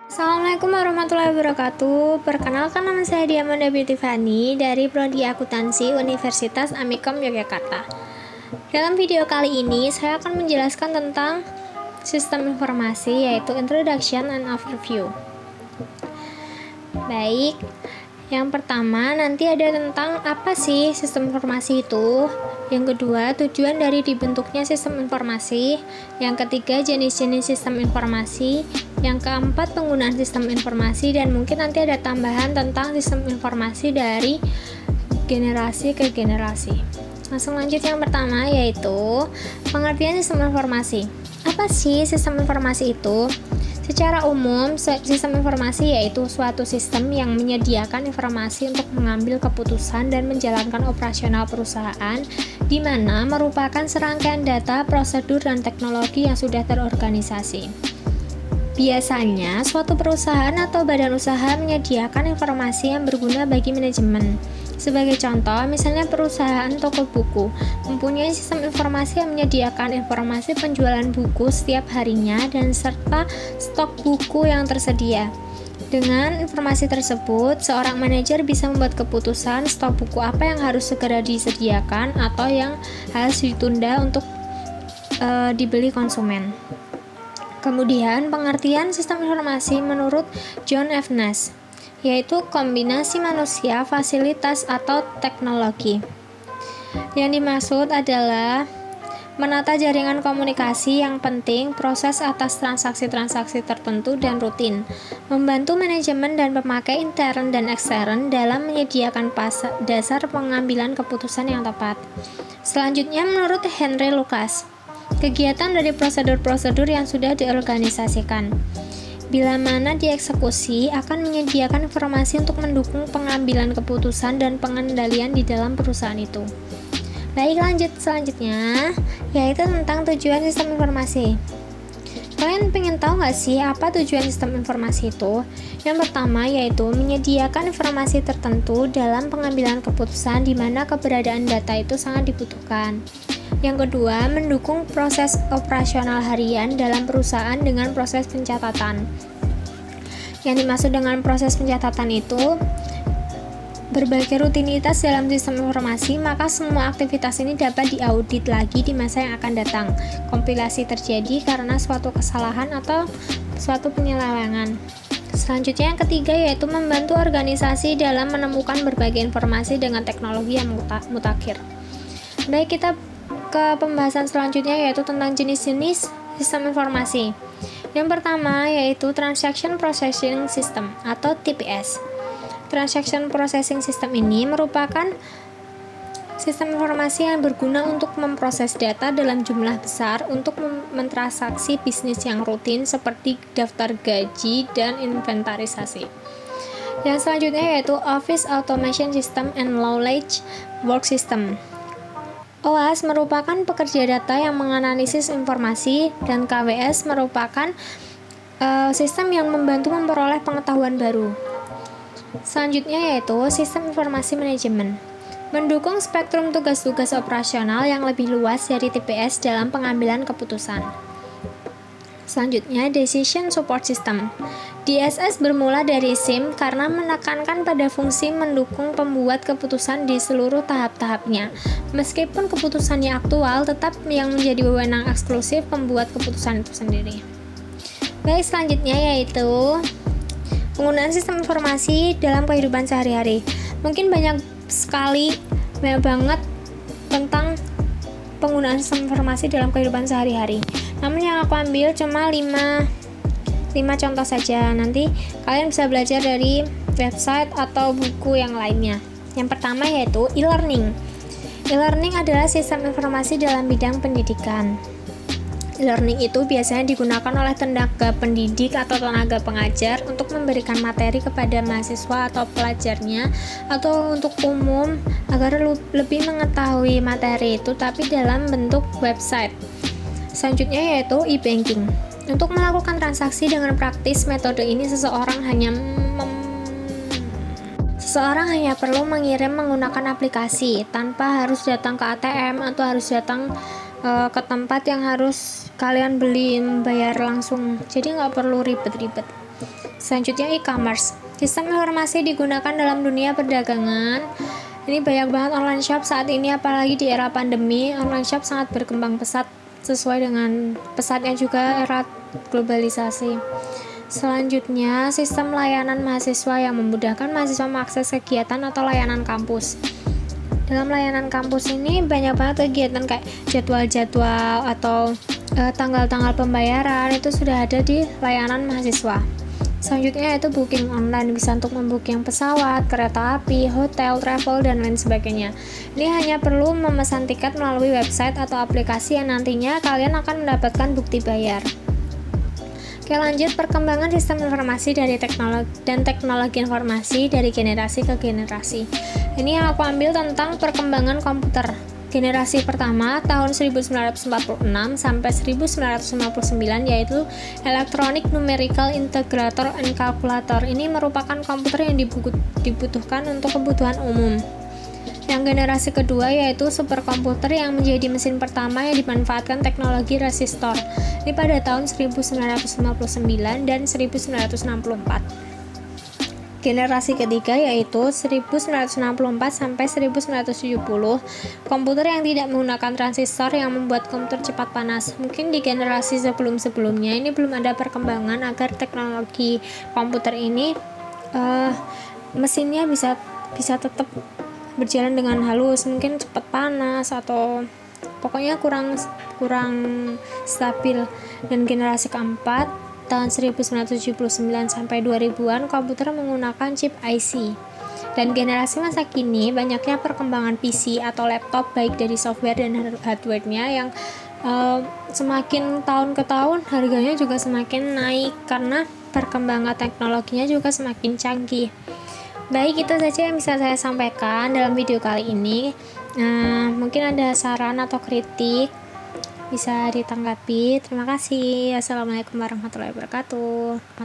Assalamualaikum warahmatullahi wabarakatuh. Perkenalkan, nama saya Diamanda Binti Fani dari Prodi Akuntansi Universitas Amikom Yogyakarta. Dalam video kali ini saya akan menjelaskan tentang sistem informasi, yaitu Introduction and Overview. Baik, yang pertama nanti ada tentang apa sih sistem informasi itu. Yang kedua, tujuan dari dibentuknya sistem informasi. Yang ketiga, jenis-jenis sistem informasi. Yang keempat, penggunaan sistem informasi. Dan mungkin nanti ada tambahan tentang sistem informasi dari generasi ke generasi. Langsung lanjut yang pertama, yaitu pengertian sistem informasi. Apa sih sistem informasi itu? Secara umum, sistem informasi yaitu suatu sistem yang menyediakan informasi untuk mengambil keputusan dan menjalankan operasional perusahaan, di mana merupakan serangkaian data, prosedur, dan teknologi yang sudah terorganisasi. Biasanya, suatu perusahaan atau badan usaha menyediakan informasi yang berguna bagi manajemen. Sebagai contoh, misalnya perusahaan toko buku mempunyai sistem informasi yang menyediakan informasi penjualan buku setiap harinya dan serta stok buku yang tersedia. Dengan informasi tersebut, seorang manajer bisa membuat keputusan stok buku apa yang harus segera disediakan atau yang harus ditunda untuk dibeli konsumen. Kemudian, pengertian sistem informasi menurut John F. Nash, yaitu kombinasi manusia, fasilitas, atau teknologi. Yang dimaksud adalah menata jaringan komunikasi yang penting, proses atas transaksi-transaksi tertentu dan rutin, membantu manajemen dan pemakai intern dan ekstern dalam menyediakan dasar pengambilan keputusan yang tepat. Selanjutnya, menurut Henry Lucas, kegiatan dari prosedur-prosedur yang sudah diorganisasikan, bila mana dieksekusi, akan menyediakan informasi untuk mendukung pengambilan keputusan dan pengendalian di dalam perusahaan itu. Baik, lanjut selanjutnya, yaitu tentang tujuan sistem informasi. Kalian pengen tahu nggak sih apa tujuan sistem informasi itu? Yang pertama yaitu menyediakan informasi tertentu dalam pengambilan keputusan di mana keberadaan data itu sangat dibutuhkan. Yang kedua, mendukung proses operasional harian dalam perusahaan dengan proses pencatatan. Yang dimaksud dengan proses pencatatan itu, berbagai rutinitas dalam sistem informasi, maka semua aktivitas ini dapat diaudit lagi di masa yang akan datang. Kompilasi terjadi karena suatu kesalahan atau suatu penyelewengan. Selanjutnya yang ketiga yaitu membantu organisasi dalam menemukan berbagai informasi dengan teknologi yang mutakhir. Baik, kita ke pembahasan selanjutnya yaitu tentang jenis-jenis sistem informasi. Yang pertama yaitu Transaction Processing System atau TPS. Transaction Processing System ini merupakan sistem informasi yang berguna untuk memproses data dalam jumlah besar untuk mentransaksi bisnis yang rutin seperti daftar gaji dan inventarisasi. Yang selanjutnya yaitu Office Automation System and Knowledge Work System. OAS merupakan pekerja data yang menganalisis informasi dan KWS merupakan sistem yang membantu memperoleh pengetahuan baru. Selanjutnya yaitu Sistem Informasi Manajemen, mendukung spektrum tugas-tugas operasional yang lebih luas dari TPS dalam pengambilan keputusan. Selanjutnya, Decision Support System. DSS bermula dari SIM karena menekankan pada fungsi mendukung pembuat keputusan di seluruh tahap-tahapnya. Meskipun keputusannya aktual, tetap yang menjadi wewenang eksklusif pembuat keputusan itu sendiri. Baik, selanjutnya yaitu penggunaan sistem informasi dalam kehidupan sehari-hari. Mungkin banyak banget tentang penggunaan sistem informasi dalam kehidupan sehari-hari. Namun yang aku ambil cuma 5 contoh saja. Nanti kalian bisa belajar dari website atau buku yang lainnya. Yang pertama yaitu e-learning. E-learning adalah sistem informasi dalam bidang pendidikan. E-learning itu biasanya digunakan oleh tenaga pendidik atau tenaga pengajar untuk memberikan materi kepada mahasiswa atau pelajarnya atau untuk umum agar lebih mengetahui materi itu tapi dalam bentuk website. Selanjutnya yaitu e-banking. Untuk melakukan transaksi dengan praktis metode ini seseorang hanya perlu mengirim menggunakan aplikasi tanpa harus datang ke ATM atau harus datang ke tempat yang harus kalian beli bayar langsung, jadi nggak perlu ribet-ribet. Selanjutnya e-commerce. Sistem informasi digunakan dalam dunia perdagangan. Ini banyak banget online shop saat ini, apalagi di era pandemi. Online shop sangat berkembang pesat sesuai dengan pesatnya juga era globalisasi. Selanjutnya, sistem layanan mahasiswa yang memudahkan mahasiswa mengakses kegiatan atau layanan kampus. Dalam layanan kampus ini banyak banget kegiatan kayak jadwal-jadwal atau tanggal-tanggal pembayaran itu sudah ada di layanan mahasiswa. Selanjutnya yaitu booking online, bisa untuk membooking pesawat, kereta api, hotel, travel, dan lain sebagainya. Ini hanya perlu memesan tiket melalui website atau aplikasi yang nantinya kalian akan mendapatkan bukti bayar. Oke, lanjut perkembangan sistem informasi dari teknologi informasi dari generasi ke generasi. Ini yang aku ambil tentang perkembangan komputer. Generasi pertama tahun 1946 sampai 1959 yaitu Electronic Numerical Integrator and Calculator. Ini merupakan komputer yang dibutuhkan untuk kebutuhan umum. Yang generasi kedua yaitu superkomputer yang menjadi mesin pertama yang dimanfaatkan teknologi resistor. Ini pada tahun 1959 dan 1964. Generasi ketiga yaitu 1964 sampai 1970, komputer yang tidak menggunakan transistor yang membuat komputer cepat panas. Mungkin di generasi sebelum-sebelumnya ini belum ada perkembangan agar teknologi komputer ini mesinnya bisa tetap berjalan dengan halus, mungkin cepat panas atau pokoknya kurang stabil. Dan generasi keempat tahun 1979 sampai 2000-an komputer menggunakan chip IC. Dan generasi masa kini banyaknya perkembangan PC atau laptop baik dari software dan hardware-nya yang semakin tahun ke tahun harganya juga semakin naik karena perkembangan teknologinya juga semakin canggih. Baik, itu saja yang bisa saya sampaikan dalam video kali ini. Mungkin ada saran atau kritik bisa ditanggapi. Terima kasih. Assalamualaikum warahmatullahi wabarakatuh.